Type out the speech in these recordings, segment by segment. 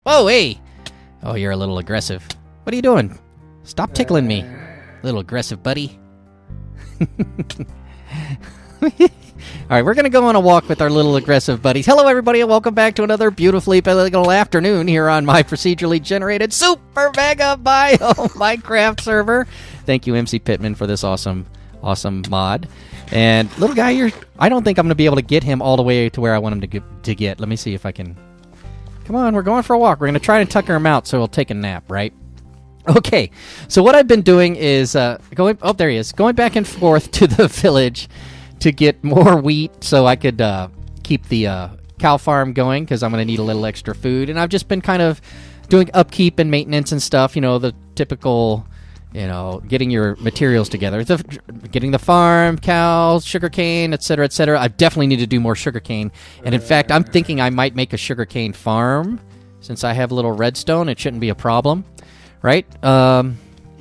Whoa, hey! Oh, you're a little aggressive. What are you doing? Stop tickling me, little aggressive buddy. All right, we're going to go on a walk with our little aggressive buddies. Hello, everybody, and welcome back to another beautifully political afternoon here on my procedurally generated super mega bio Minecraft server. Thank you, MC Pittman, for this awesome mod. And little guy, I don't think I'm going to be able to get him all the way to where I want him to get. Let me see if I can. Come on, we're going for a walk. We're going to try to tucker him out so he'll take a nap, right? Okay, so what I've been doing is going. Oh, there he is. Going back and forth to the village to get more wheat so I could keep the cow farm going because I'm going to need a little extra food. And I've just been kind of doing upkeep and maintenance and stuff, you know, the typical, you know, getting your materials together. Getting the farm, cows, sugarcane, etc., etc. I definitely need to do more sugarcane. And in fact, I'm thinking I might make a sugarcane farm. Since I have a little redstone, it shouldn't be a problem, right?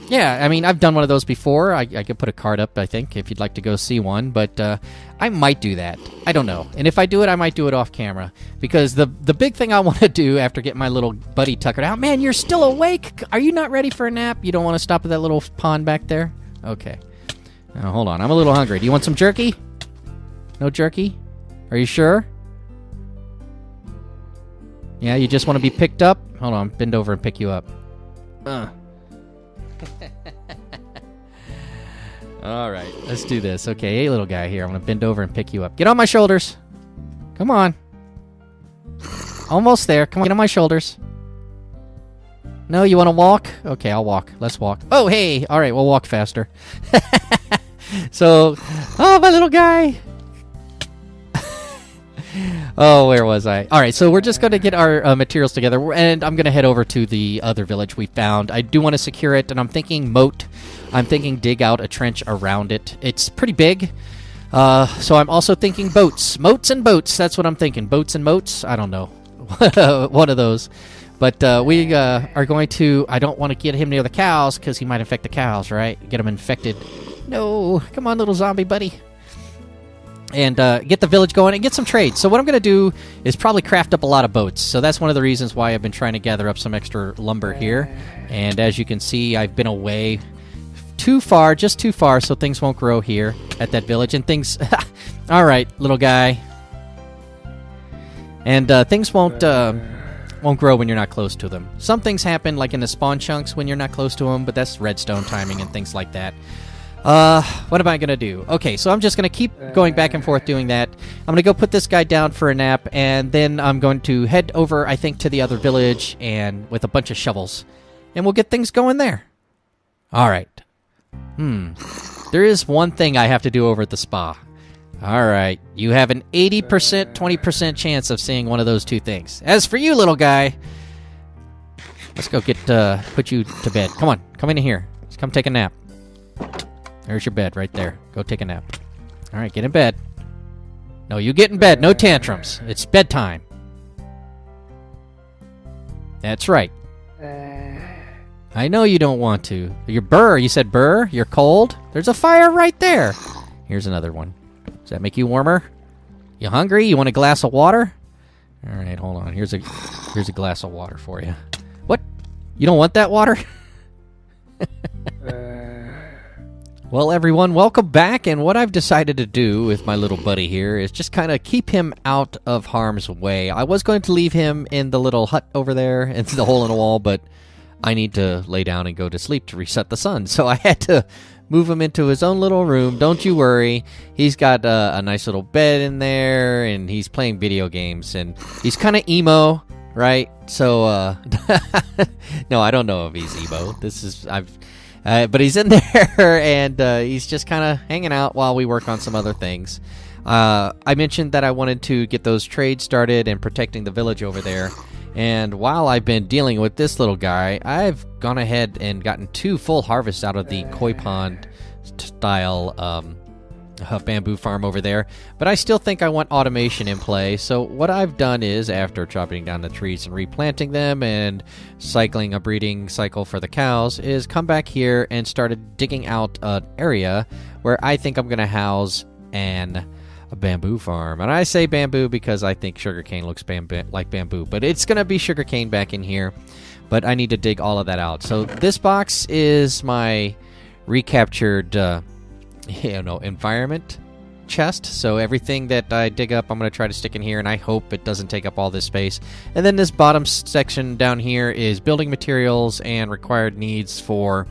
Yeah, I mean, I've done one of those before. I could put a card up, I think, if you'd like to go see one. But I might do that. I don't know. And if I do it, I might do it off camera. Because the big thing I want to do after getting my little buddy tuckered out... Man, you're still awake? Are you not ready for a nap? You don't want to stop at that little pond back there? Okay. Now, hold on. I'm a little hungry. Do you want some jerky? No jerky? Are you sure? Yeah, you just want to be picked up? Hold on. Bend over and pick you up. All right, let's do this. Okay, hey, little guy here. I'm going to bend over and pick you up. Get on my shoulders. Come on. Almost there. Come on, get on my shoulders. No, you want to walk? Okay, I'll walk. Let's walk. Oh, hey. All right, we'll walk faster. So, oh, my little guy. Oh, where was I? All right, so we're just going to get our materials together, and I'm going to head over to the other village we found. I do want to secure it, and I'm thinking moat. I'm thinking dig out a trench around it. It's pretty big, so I'm also thinking boats. Moats and boats, that's what I'm thinking. Boats and moats? I don't know. One of those. But we are going to... I don't want to get him near the cows, because he might infect the cows, right? Get them infected. No, come on, little zombie buddy. And get the village going and get some trade. So what I'm going to do is probably craft up a lot of boats. So that's one of the reasons why I've been trying to gather up some extra lumber here. And as you can see, I've been away too far, just too far, so things won't grow here at that village. And things... All right, little guy. And things won't grow when you're not close to them. Some things happen, like in the spawn chunks, when you're not close to them, but that's redstone timing and things like that. What am I going to do? Okay, so I'm just going to keep going back and forth doing that. I'm going to go put this guy down for a nap, and then I'm going to head over, I think, to the other village and with a bunch of shovels. And we'll get things going there. All right. There is one thing I have to do over at the spa. All right. You have an 80%, 20% chance of seeing one of those two things. As for you, little guy, let's go put you to bed. Come on. Come in here. Let's come take a nap. There's your bed right there. Go take a nap. All right, get in bed. No, you get in bed. No tantrums. It's bedtime. That's right. I know you don't want to. You're burr. You said burr? You're cold? There's a fire right there. Here's another one. Does that make you warmer? You hungry? You want a glass of water? All right, hold on. Here's a glass of water for you. What? You don't want that water? Well, everyone, welcome back, and what I've decided to do with my little buddy here is just kind of keep him out of harm's way. I was going to leave him in the little hut over there, in the hole in the wall, but I need to lay down and go to sleep to reset the sun, so I had to move him into his own little room. Don't you worry. He's got a nice little bed in there, and he's playing video games, and he's kind of emo, right? So, no, I don't know if he's emo. But he's in there, and he's just kind of hanging out while we work on some other things. I mentioned that I wanted to get those trades started and protecting the village over there. And while I've been dealing with this little guy, I've gone ahead and gotten 2 full harvests out of the koi pond style bamboo farm over there. But I still think I want automation in play. So what I've done is, after chopping down the trees and replanting them and cycling a breeding cycle for the cows, is come back here and started digging out an area where I think I'm going to house an a bamboo farm. And I say bamboo because I think sugarcane looks like bamboo. But it's going to be sugarcane back in here. But I need to dig all of that out. So this box is my recaptured environment chest. So everything that I dig up, I'm going to try to stick in here, and I hope it doesn't take up all this space. And then this bottom section down here is building materials and required needs for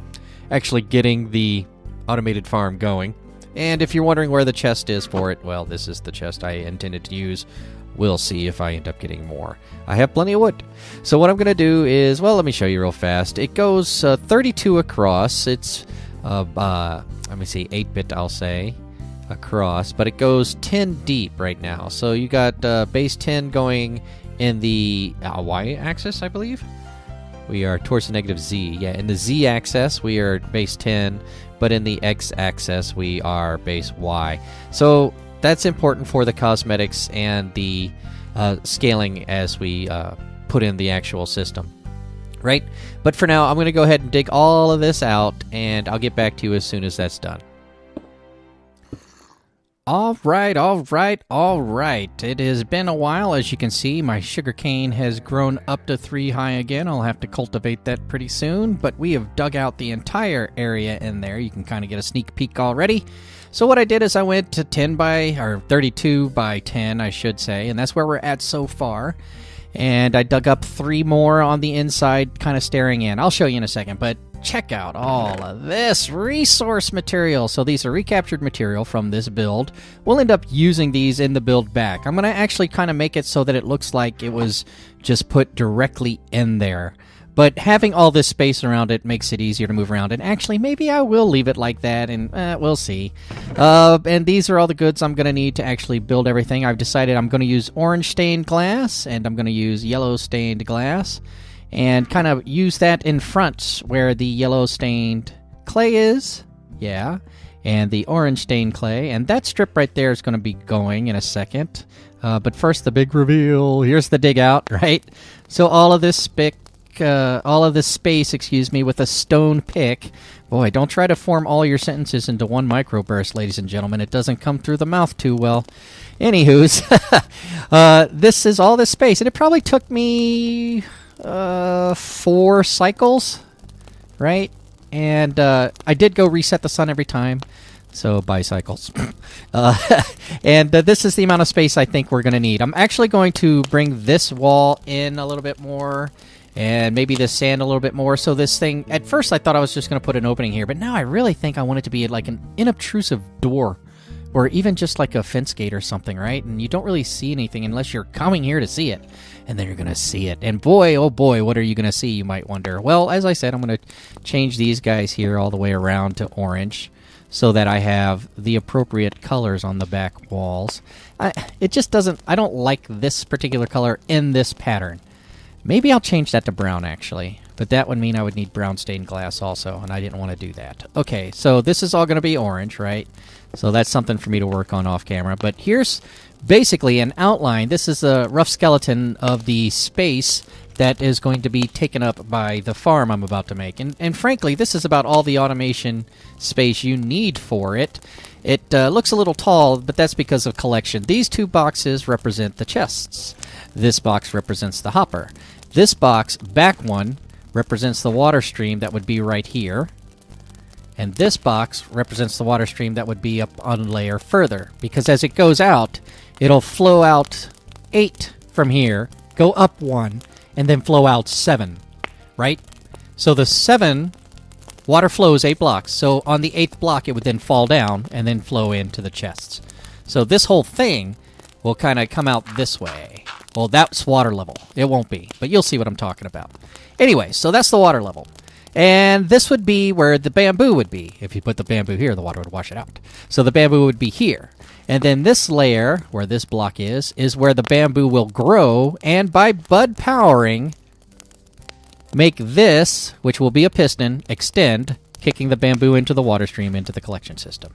actually getting the automated farm going. And if you're wondering where the chest is for it, well, this is the chest I intended to use. We'll see if I end up getting more. I have plenty of wood. So what I'm going to do is, well, let me show you real fast. It goes 32 across. It's, let me see, 8-bit, I'll say, across. But it goes 10 deep right now. So you got base 10 going in the y-axis, I believe. We are towards the negative z. Yeah, in the z-axis, we are base 10. But in the x-axis, we are base y. So that's important for the cosmetics and the scaling as we put in the actual system, right? But for now, I'm going to go ahead and dig all of this out, and I'll get back to you as soon as that's done. All right. It has been a while. As you can see, my sugarcane has grown up to 3 high again. I'll have to cultivate that pretty soon, but we have dug out the entire area in there. You can kind of get a sneak peek already. So what I did is I went to 32 by 10, I should say, and that's where we're at so far. And I dug up 3 more on the inside, kind of staring in. I'll show you in a second, but check out all of this resource material. So these are recaptured material from this build. We'll end up using these in the build back. I'm going to actually kind of make it so that it looks like it was just put directly in there. But having all this space around it makes it easier to move around. And actually, maybe I will leave it like that, and we'll see. And these are all the goods I'm going to need to actually build everything. I've decided I'm going to use orange stained glass, and I'm going to use yellow stained glass. And kind of use that in front where the yellow stained clay is. Yeah. And the orange stained clay. And that strip right there is going to be going in a second. But first, the big reveal. Here's the dig out, right? So all of this space, with a stone pick. Boy, don't try to form all your sentences into one microburst, ladies and gentlemen. It doesn't come through the mouth too well. Anywho's, this is all this space. And it probably took me 4 cycles, right? And I did go reset the sun every time, so bicycles. And this is the amount of space I think we're going to need. I'm actually going to bring this wall in a little bit more, and maybe this sand a little bit more. So this thing, at first I thought I was just going to put an opening here, but now I really think I want it to be like an inobtrusive door, or even just like a fence gate or something, right? And you don't really see anything unless you're coming here to see it. And then you're going to see it. And boy, oh boy, what are you going to see, you might wonder. Well, as I said, I'm going to change these guys here all the way around to orange so that I have the appropriate colors on the back walls. It just doesn't, I don't like this particular color in this pattern. Maybe I'll change that to brown, actually. But that would mean I would need brown stained glass also, and I didn't want to do that. Okay, so this is all going to be orange, right? So that's something for me to work on off camera. But here's basically an outline. This is a rough skeleton of the space that is going to be taken up by the farm I'm about to make. And frankly, this is about all the automation space you need for it. It looks a little tall, but that's because of collection. These 2 boxes represent the chests. This box represents the hopper. This box, back one, represents the water stream that would be right here. And this box represents the water stream that would be up on a layer further. Because as it goes out, it'll flow out 8 from here, go up 1, and then flow out 7, right? So the 7 water flows 8 blocks. So on the 8th block, it would then fall down and then flow into the chests. So this whole thing will kind of come out this way. Well, that's water level. It won't be, but you'll see what I'm talking about. Anyway, so that's the water level. And this would be where the bamboo would be. If you put the bamboo here, the water would wash it out. So the bamboo would be here. And then this layer, where this block is where the bamboo will grow, and by bud powering, make this, which will be a piston, extend, kicking the bamboo into the water stream into the collection system.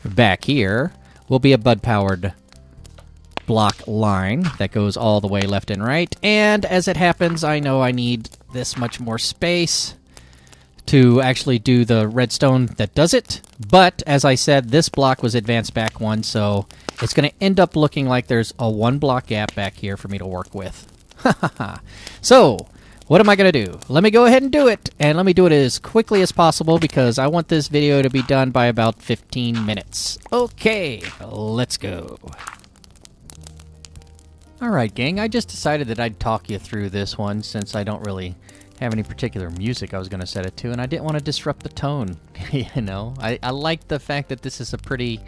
Back here will be a bud-powered block line that goes all the way left and right. And as it happens, I know I need this much more space to actually do the redstone that does it. But, as I said, this block was advanced back 1, so it's going to end up looking like there's a 1 block gap back here for me to work with. So, what am I going to do? Let me go ahead and do it, and let me do it as quickly as possible because I want this video to be done by about 15 minutes. Okay, let's go. Alright, gang, I just decided that I'd talk you through this one since I don't really have any particular music I was going to set it to, and I didn't want to disrupt the tone. You know, I like the fact that this is a pretty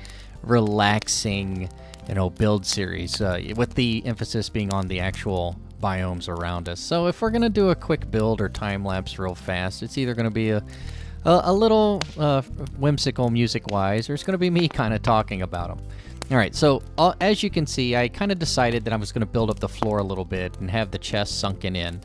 relaxing, you know, build series, with the emphasis being on the actual biomes around us. So if we're going to do a quick build or time-lapse real fast, it's either going to be a little whimsical music-wise, or it's going to be me kind of talking about them. Alright, so as you can see, I kind of decided that I was going to build up the floor a little bit and have the chest sunken in.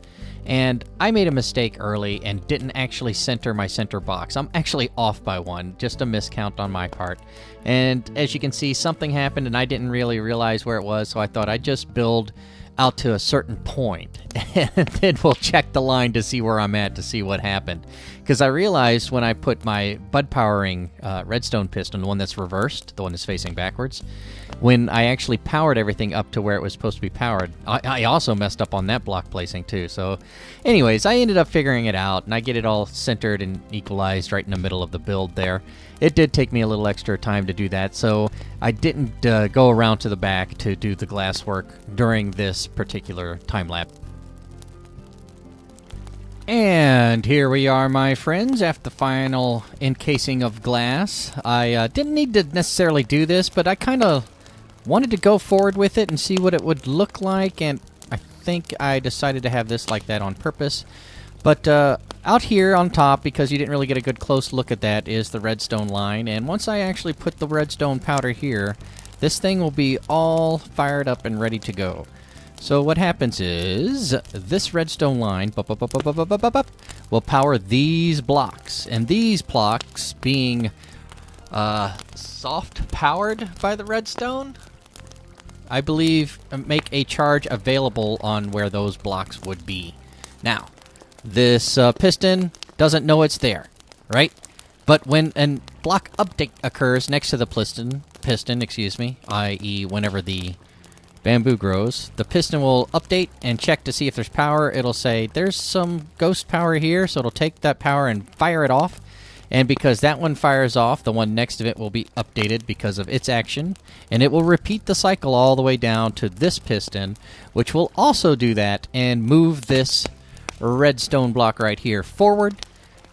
And I made a mistake early and didn't actually center my center box. I'm actually off by 1, just a miscount on my part. And as you can see, something happened and I didn't really realize where it was, so I thought I'd just build out to a certain point, and then we'll check the line to see where I'm at to see what happened. Because I realized when I put my bud powering redstone piston, the one that's reversed, the one that's facing backwards, when I actually powered everything up to where it was supposed to be powered, I also messed up on that block placing too. So anyways, I ended up figuring it out, and I get it all centered and equalized right in the middle of the build there. It did take me a little extra time to do that, so I didn't go around to the back to do the glass work during this particular time lapse. And here we are, my friends, after the final encasing of glass. I didn't need to necessarily do this, but I kind of wanted to go forward with it and see what it would look like, and I think I decided to have this like that on purpose. But out here on top, because you didn't really get a good close look at that, is the redstone line. And once I actually put the redstone powder here, this thing will be all fired up and ready to go. So what happens is, this redstone line will power these blocks. And these blocks, being soft powered by the redstone, I believe make a charge available on where those blocks would be. Now, this piston doesn't know it's there, right? But when a block update occurs next to the piston, i.e. whenever the bamboo grows, the piston will update and check to see if there's power. It'll say, there's some ghost power here, so it'll take that power and fire it off. And because that one fires off, the one next to it will be updated because of its action. And it will repeat the cycle all the way down to this piston, which will also do that and move this redstone block right here forward,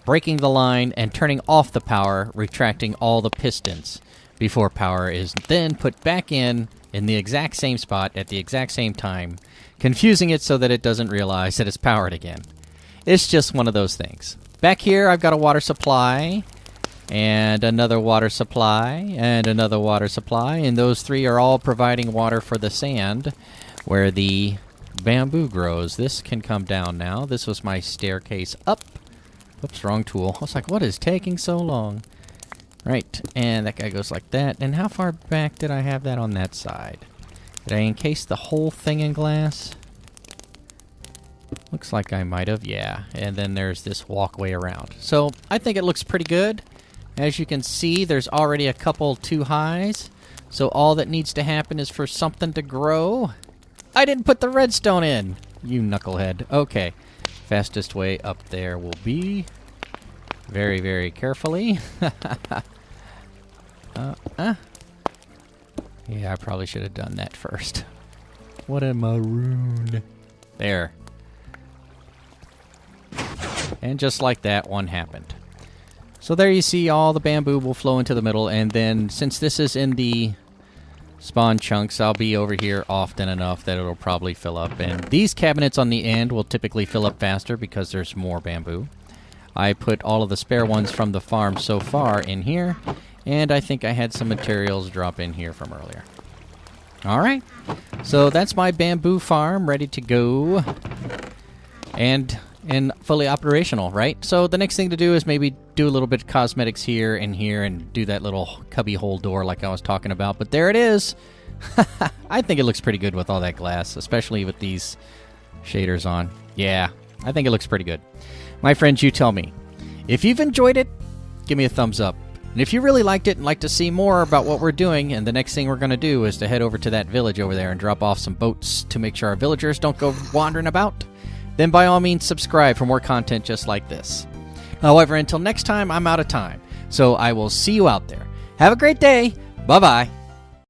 breaking the line and turning off the power, retracting all the pistons before power is then put back in the exact same spot at the exact same time, confusing it so that it doesn't realize that it's powered again. It's just one of those things. Back here I've got a water supply, and another water supply, and another water supply, and those three are all providing water for the sand where the bamboo grows. This can come down now. This was my staircase up. Oops, wrong tool. I was like, what is taking so long? Right, and that guy goes like that. And how far back did I have that on that side? Did I encase the whole thing in glass? Looks like I might have, yeah. And then there's this walkway around. So I think it looks pretty good. As you can see, there's already a couple too highs. So all that needs to happen is for something to grow. I didn't put the redstone in, you knucklehead. Okay, fastest way up there will be very, very carefully. Yeah, I probably should have done that first. What a maroon. There. And just like that, one happened. So there you see all the bamboo will flow into the middle, and then since this is in the spawn chunks, I'll be over here often enough that it'll probably fill up. And these cabinets on the end will typically fill up faster because there's more bamboo. I put all of the spare ones from the farm so far in here, and I think I had some materials drop in here from earlier. Alright, so that's my bamboo farm ready to go and fully operational, right? So the next thing to do is maybe do a little bit of cosmetics here and do that little cubby hole door like I was talking about. But there it is. I think it looks pretty good with all that glass, especially with these shaders on. Yeah, I think it looks pretty good. My friends, you tell me. If you've enjoyed it, give me a thumbs up. And if you really liked it and like to see more about what we're doing, and the next thing we're going to do is to head over to that village over there and drop off some boats to make sure our villagers don't go wandering about, then by all means subscribe for more content just like this. However, until next time, I'm out of time, so I will see you out there. Have a great day. Bye-bye.